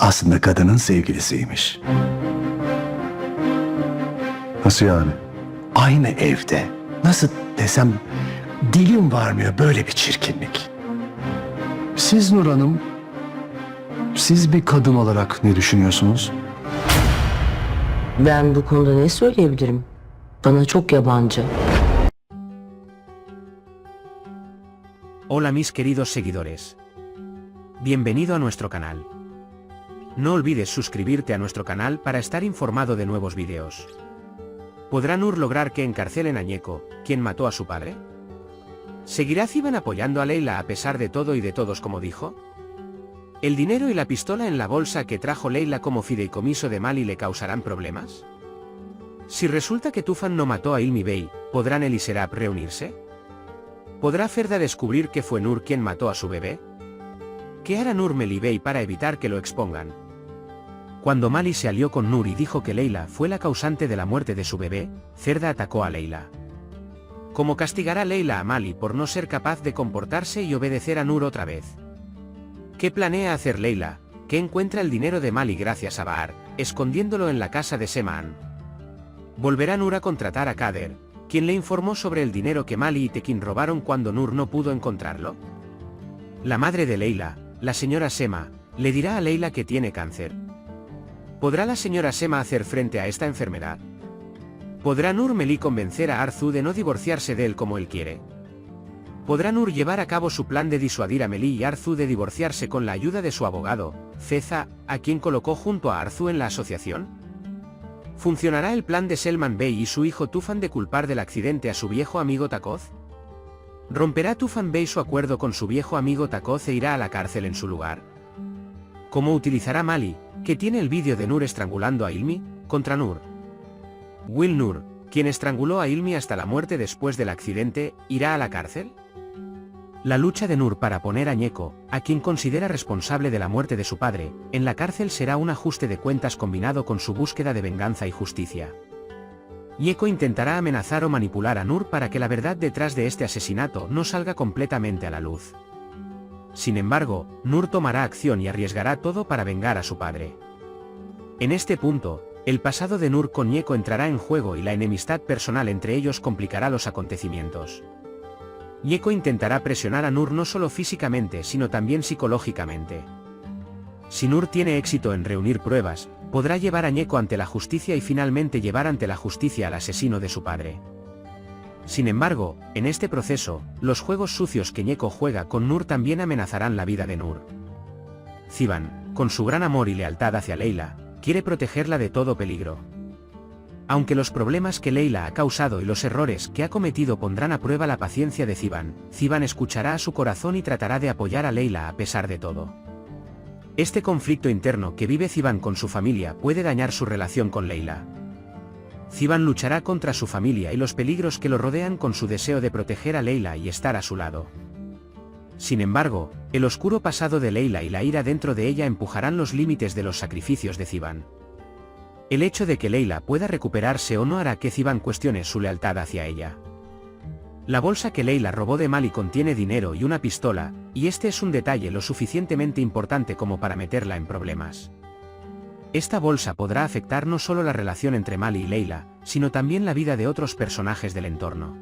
aslında kadının sevgilisiymiş. Nasıl yani? Aynı evde. Nasıl desem dilim varmıyor böyle bir çirkinlik. Siz Nur Hanım, siz bir kadın olarak ne düşünüyorsunuz? Ben bu konuda ne söyleyebilirim? Bana çok yabancı. Hola mis queridos seguidores. Bienvenido a nuestro canal. No olvides suscribirte a nuestro canal para estar informado de nuevos videos. ¿Podrá Nur lograr que encarcelen a Ñeco, quien mató a su padre? ¿Seguirá Ziban apoyando a Leila a pesar de todo y de todos como dijo? ¿El dinero y la pistola en la bolsa que trajo Leila como fideicomiso de Mali le causarán problemas? Si resulta que Tufan no mató a Hilmi Bey, ¿podrán él y Serap reunirse? ¿Podrá Ferda descubrir que fue Nur quien mató a su bebé? ¿Qué hará Nur Meli Bey para evitar que lo expongan? Cuando Mali se alió con Nur y dijo que Leila fue la causante de la muerte de su bebé, Ferda atacó a Leila. ¿Cómo castigará Leila a Mali por no ser capaz de comportarse y obedecer a Nur otra vez? ¿Qué planea hacer Leila, que encuentra el dinero de Mali gracias a Bahar, escondiéndolo en la casa de Semaan? ¿Volverá Nur a contratar a Kader, quien le informó sobre el dinero que Mali y Tekin robaron cuando Nur no pudo encontrarlo? La madre de Leila, la señora Sema, le dirá a Leila que tiene cáncer. ¿Podrá la señora Sema hacer frente a esta enfermedad? ¿Podrá Nur Meli convencer a Arzu de no divorciarse de él como él quiere? ¿Podrá Nur llevar a cabo su plan de disuadir a Meli y Arzu de divorciarse con la ayuda de su abogado, Ceza, a quien colocó junto a Arzu en la asociación? ¿Funcionará el plan de Selman Bey y su hijo Tufan de culpar del accidente a su viejo amigo Takoz? ¿Romperá Tufan Bey su acuerdo con su viejo amigo Takoz e irá a la cárcel en su lugar? ¿Cómo utilizará Mali, que tiene el vídeo de Nur estrangulando a Hilmi, contra Nur? ¿Will Nur, quien estranguló a Hilmi hasta la muerte después del accidente, irá a la cárcel? La lucha de Nur para poner a Ñeco, a quien considera responsable de la muerte de su padre, en la cárcel será un ajuste de cuentas combinado con su búsqueda de venganza y justicia. Ñeco intentará amenazar o manipular a Nur para que la verdad detrás de este asesinato no salga completamente a la luz. Sin embargo, Nur tomará acción y arriesgará todo para vengar a su padre. En este punto, el pasado de Nur con Ñeco entrará en juego y la enemistad personal entre ellos complicará los acontecimientos. Ñeco intentará presionar a Nur no solo físicamente sino también psicológicamente. Si Nur tiene éxito en reunir pruebas, podrá llevar a Ñeco ante la justicia y finalmente llevar ante la justicia al asesino de su padre. Sin embargo, en este proceso, los juegos sucios que Ñeco juega con Nur también amenazarán la vida de Nur. Ziban, con su gran amor y lealtad hacia Leila, quiere protegerla de todo peligro. Aunque los problemas que Leila ha causado y los errores que ha cometido pondrán a prueba la paciencia de Ziban, Ziban escuchará a su corazón y tratará de apoyar a Leila a pesar de todo. Este conflicto interno que vive Ziban con su familia puede dañar su relación con Leila. Ziban luchará contra su familia y los peligros que lo rodean con su deseo de proteger a Leila y estar a su lado. Sin embargo, el oscuro pasado de Leila y la ira dentro de ella empujarán los límites de los sacrificios de Ziban. El hecho de que Leila pueda recuperarse o no hará que Ziban cuestione su lealtad hacia ella. La bolsa que Leila robó de Mali contiene dinero y una pistola, y este es un detalle lo suficientemente importante como para meterla en problemas. Esta bolsa podrá afectar no solo la relación entre Mali y Leila, sino también la vida de otros personajes del entorno.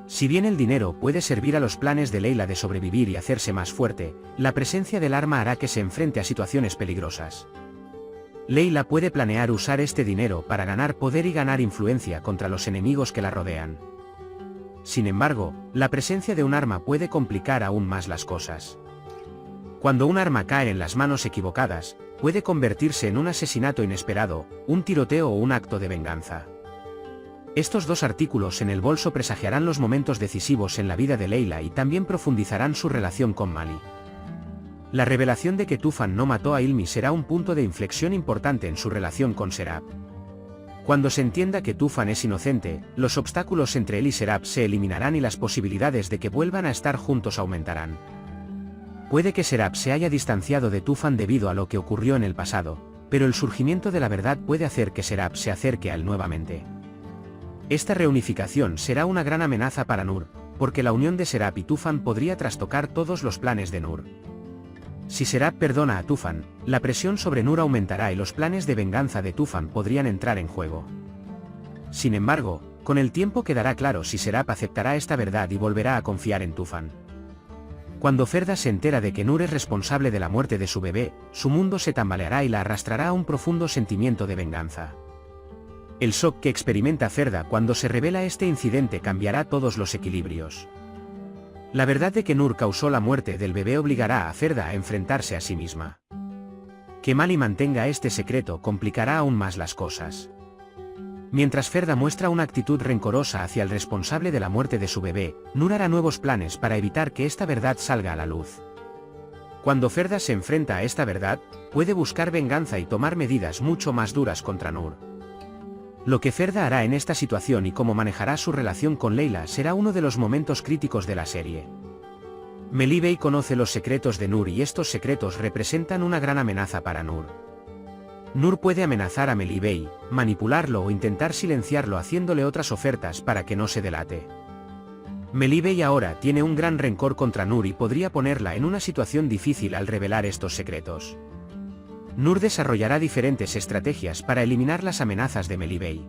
Si bien el dinero puede servir a los planes de Leila de sobrevivir y hacerse más fuerte, la presencia del arma hará que se enfrente a situaciones peligrosas. Leila puede planear usar este dinero para ganar poder y ganar influencia contra los enemigos que la rodean. Sin embargo, la presencia de un arma puede complicar aún más las cosas. Cuando un arma cae en las manos equivocadas, puede convertirse en un asesinato inesperado, un tiroteo o un acto de venganza. Estos dos artículos en el bolso presagiarán los momentos decisivos en la vida de Leila y también profundizarán su relación con Mali. La revelación de que Tufan no mató a Hilmi será un punto de inflexión importante en su relación con Serap. Cuando se entienda que Tufan es inocente, los obstáculos entre él y Serap se eliminarán y las posibilidades de que vuelvan a estar juntos aumentarán. Puede que Serap se haya distanciado de Tufan debido a lo que ocurrió en el pasado, pero el surgimiento de la verdad puede hacer que Serap se acerque a él nuevamente. Esta reunificación será una gran amenaza para Nur, porque la unión de Serap y Tufan podría trastocar todos los planes de Nur. Si Serap perdona a Tufan, la presión sobre Nur aumentará y los planes de venganza de Tufan podrían entrar en juego. Sin embargo, con el tiempo quedará claro si Serap aceptará esta verdad y volverá a confiar en Tufan. Cuando Ferda se entera de que Nur es responsable de la muerte de su bebé, su mundo se tambaleará y la arrastrará a un profundo sentimiento de venganza. El shock que experimenta Ferda cuando se revela este incidente cambiará todos los equilibrios. La verdad de que Nur causó la muerte del bebé obligará a Ferda a enfrentarse a sí misma. Que Mali mantenga este secreto complicará aún más las cosas. Mientras Ferda muestra una actitud rencorosa hacia el responsable de la muerte de su bebé, Nur hará nuevos planes para evitar que esta verdad salga a la luz. Cuando Ferda se enfrenta a esta verdad, puede buscar venganza y tomar medidas mucho más duras contra Nur. Lo que Ferda hará en esta situación y cómo manejará su relación con Leila será uno de los momentos críticos de la serie. Melih Bey conoce los secretos de Nur y estos secretos representan una gran amenaza para Nur. Nur puede amenazar a Melih Bey, manipularlo o intentar silenciarlo haciéndole otras ofertas para que no se delate. Melih Bey ahora tiene un gran rencor contra Nur y podría ponerla en una situación difícil al revelar estos secretos. Nur desarrollará diferentes estrategias para eliminar las amenazas de Melih Bey.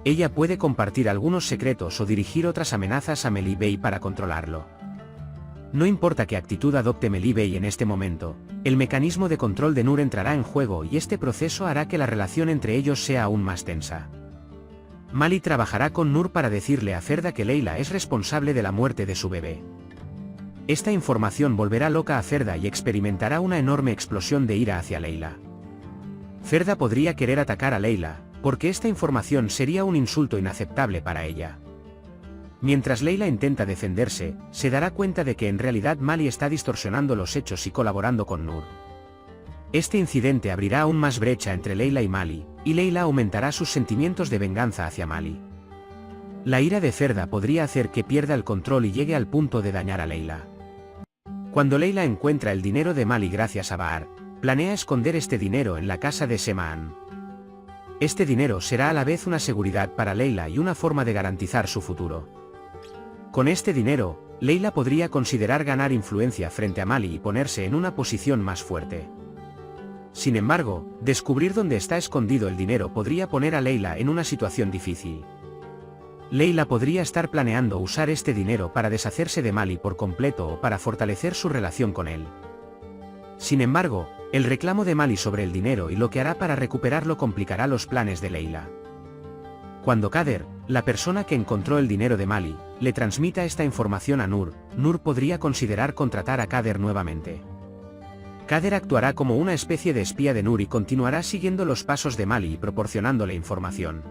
Ella puede compartir algunos secretos o dirigir otras amenazas a Melih Bey para controlarlo. No importa qué actitud adopte Melih Bey en este momento, el mecanismo de control de Nur entrará en juego y este proceso hará que la relación entre ellos sea aún más tensa. Mali trabajará con Nur para decirle a Ferda que Leila es responsable de la muerte de su bebé. Esta información volverá loca a Ferda y experimentará una enorme explosión de ira hacia Leila. Ferda podría querer atacar a Leila, porque esta información sería un insulto inaceptable para ella. Mientras Leila intenta defenderse, se dará cuenta de que en realidad Mali está distorsionando los hechos y colaborando con Nur. Este incidente abrirá aún más brecha entre Leila y Mali, y Leila aumentará sus sentimientos de venganza hacia Mali. La ira de Ferda podría hacer que pierda el control y llegue al punto de dañar a Leila. Cuando Leila encuentra el dinero de Mali gracias a Bahar, planea esconder este dinero en la casa de Semaan. Este dinero será a la vez una seguridad para Leila y una forma de garantizar su futuro. Con este dinero, Leila podría considerar ganar influencia frente a Mali y ponerse en una posición más fuerte. Sin embargo, descubrir dónde está escondido el dinero podría poner a Leila en una situación difícil. Leila podría estar planeando usar este dinero para deshacerse de Mali por completo o para fortalecer su relación con él. Sin embargo, el reclamo de Mali sobre el dinero y lo que hará para recuperarlo complicará los planes de Leila. Cuando Kader, la persona que encontró el dinero de Mali, le transmita esta información a Nur, Nur podría considerar contratar a Kader nuevamente. Kader actuará como una especie de espía de Nur y continuará siguiendo los pasos de Mali y proporcionándole información.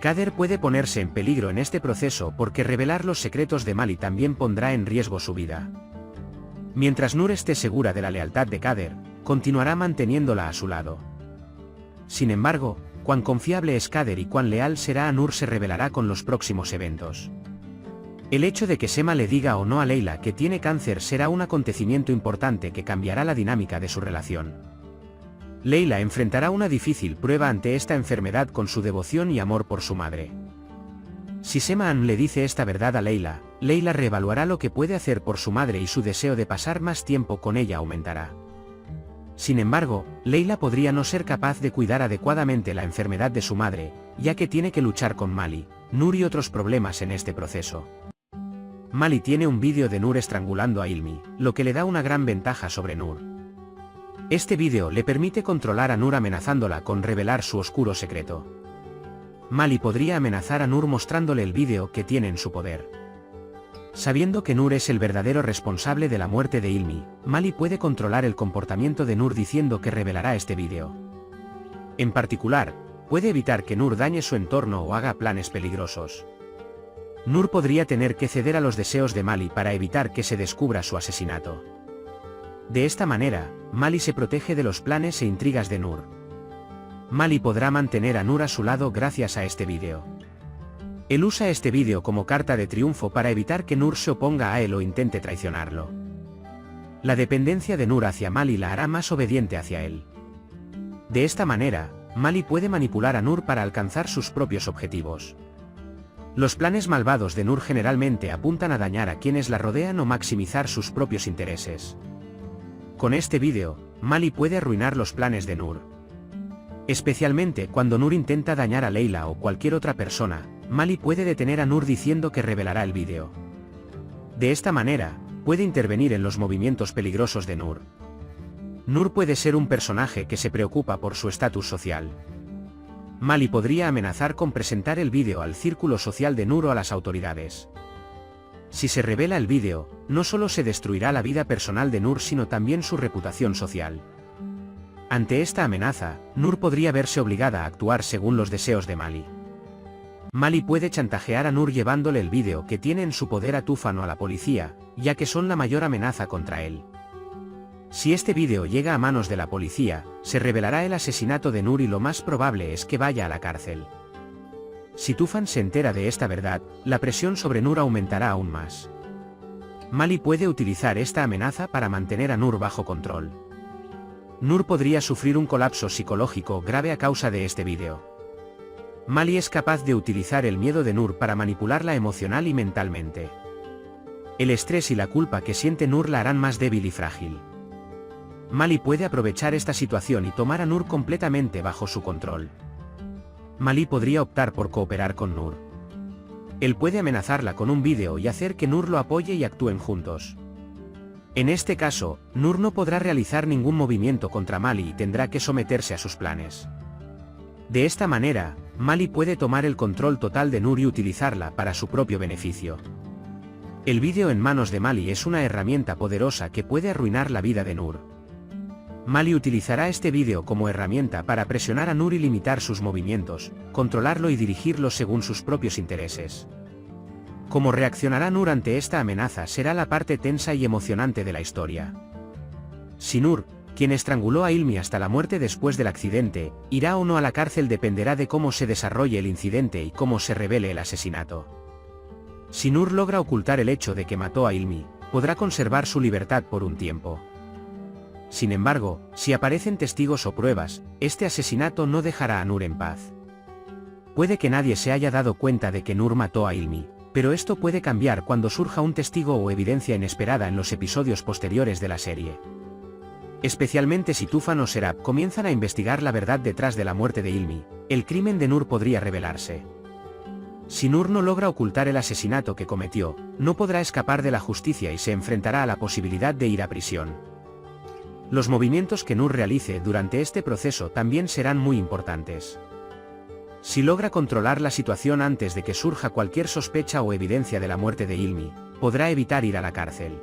Kader puede ponerse en peligro en este proceso porque revelar los secretos de Mali también pondrá en riesgo su vida. Mientras Nur esté segura de la lealtad de Kader, continuará manteniéndola a su lado. Sin embargo, cuán confiable es Kader y cuán leal será a Nur se revelará con los próximos eventos. El hecho de que Sema le diga o no a Leila que tiene cáncer será un acontecimiento importante que cambiará la dinámica de su relación. Leila enfrentará una difícil prueba ante esta enfermedad con su devoción y amor por su madre. Si Semaan le dice esta verdad a Leila, Leila reevaluará lo que puede hacer por su madre y su deseo de pasar más tiempo con ella aumentará. Sin embargo, Leila podría no ser capaz de cuidar adecuadamente la enfermedad de su madre, ya que tiene que luchar con Mali, Nur y otros problemas en este proceso. Mali tiene un vídeo de Nur estrangulando a Ilmi, lo que le da una gran ventaja sobre Nur. Este vídeo le permite controlar a Nur amenazándola con revelar su oscuro secreto. Mali podría amenazar a Nur mostrándole el vídeo que tiene en su poder. Sabiendo que Nur es el verdadero responsable de la muerte de Ilmi, Mali puede controlar el comportamiento de Nur diciendo que revelará este vídeo. En particular, puede evitar que Nur dañe su entorno o haga planes peligrosos. Nur podría tener que ceder a los deseos de Mali para evitar que se descubra su asesinato. De esta manera, Mali se protege de los planes e intrigas de Nur. Mali podrá mantener a Nur a su lado gracias a este vídeo. Él usa este vídeo como carta de triunfo para evitar que Nur se oponga a él o intente traicionarlo. La dependencia de Nur hacia Mali la hará más obediente hacia él. De esta manera, Mali puede manipular a Nur para alcanzar sus propios objetivos. Los planes malvados de Nur generalmente apuntan a dañar a quienes la rodean o maximizar sus propios intereses. Con este vídeo, Mali puede arruinar los planes de Nur. Especialmente cuando Nur intenta dañar a Leila o cualquier otra persona, Mali puede detener a Nur diciendo que revelará el vídeo. De esta manera, puede intervenir en los movimientos peligrosos de Nur. Nur puede ser un personaje que se preocupa por su estatus social. Mali podría amenazar con presentar el vídeo al círculo social de Nur o a las autoridades. Si se revela el vídeo, no solo se destruirá la vida personal de Nur sino también su reputación social. Ante esta amenaza, Nur podría verse obligada a actuar según los deseos de Mali. Mali puede chantajear a Nur llevándole el vídeo que tiene en su poder a Tufan o a la policía, ya que son la mayor amenaza contra él. Si este vídeo llega a manos de la policía, se revelará el asesinato de Nur y lo más probable es que vaya a la cárcel. Si Tufan se entera de esta verdad, la presión sobre Nur aumentará aún más. Mali puede utilizar esta amenaza para mantener a Nur bajo control. Nur podría sufrir un colapso psicológico grave a causa de este vídeo. Mali es capaz de utilizar el miedo de Nur para manipularla emocional y mentalmente. El estrés y la culpa que siente Nur la harán más débil y frágil. Mali puede aprovechar esta situación y tomar a Nur completamente bajo su control. Mali podría optar por cooperar con Nur. Él puede amenazarla con un vídeo y hacer que Nur lo apoye y actúen juntos. En este caso, Nur no podrá realizar ningún movimiento contra Mali y tendrá que someterse a sus planes. De esta manera, Mali puede tomar el control total de Nur y utilizarla para su propio beneficio. El vídeo en manos de Mali es una herramienta poderosa que puede arruinar la vida de Nur. Mali utilizará este vídeo como herramienta para presionar a Nur y limitar sus movimientos, controlarlo y dirigirlo según sus propios intereses. Cómo reaccionará Nur ante esta amenaza será la parte tensa y emocionante de la historia. Si Nur, quien estranguló a Hilmi hasta la muerte después del accidente, irá o no a la cárcel dependerá de cómo se desarrolle el incidente y cómo se revele el asesinato. Si Nur logra ocultar el hecho de que mató a Hilmi, podrá conservar su libertad por un tiempo. Sin embargo, si aparecen testigos o pruebas, este asesinato no dejará a Nur en paz. Puede que nadie se haya dado cuenta de que Nur mató a Hilmi, pero esto puede cambiar cuando surja un testigo o evidencia inesperada en los episodios posteriores de la serie. Especialmente si Tufan o Serap comienzan a investigar la verdad detrás de la muerte de Hilmi, el crimen de Nur podría revelarse. Si Nur no logra ocultar el asesinato que cometió, no podrá escapar de la justicia y se enfrentará a la posibilidad de ir a prisión. Los movimientos que Nur realice durante este proceso también serán muy importantes. Si logra controlar la situación antes de que surja cualquier sospecha o evidencia de la muerte de Hilmi, podrá evitar ir a la cárcel.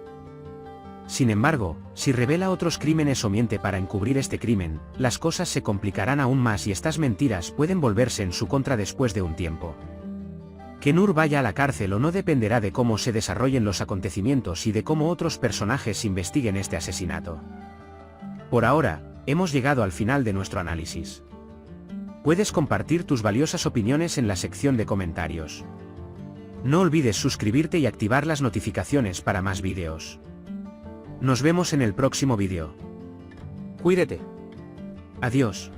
Sin embargo, si revela otros crímenes o miente para encubrir este crimen, las cosas se complicarán aún más y estas mentiras pueden volverse en su contra después de un tiempo. Que Nur vaya a la cárcel o no dependerá de cómo se desarrollen los acontecimientos y de cómo otros personajes investiguen este asesinato. Por ahora, hemos llegado al final de nuestro análisis. Puedes compartir tus valiosas opiniones en la sección de comentarios. No olvides suscribirte y activar las notificaciones para más vídeos. Nos vemos en el próximo vídeo. Cuídate. Adiós.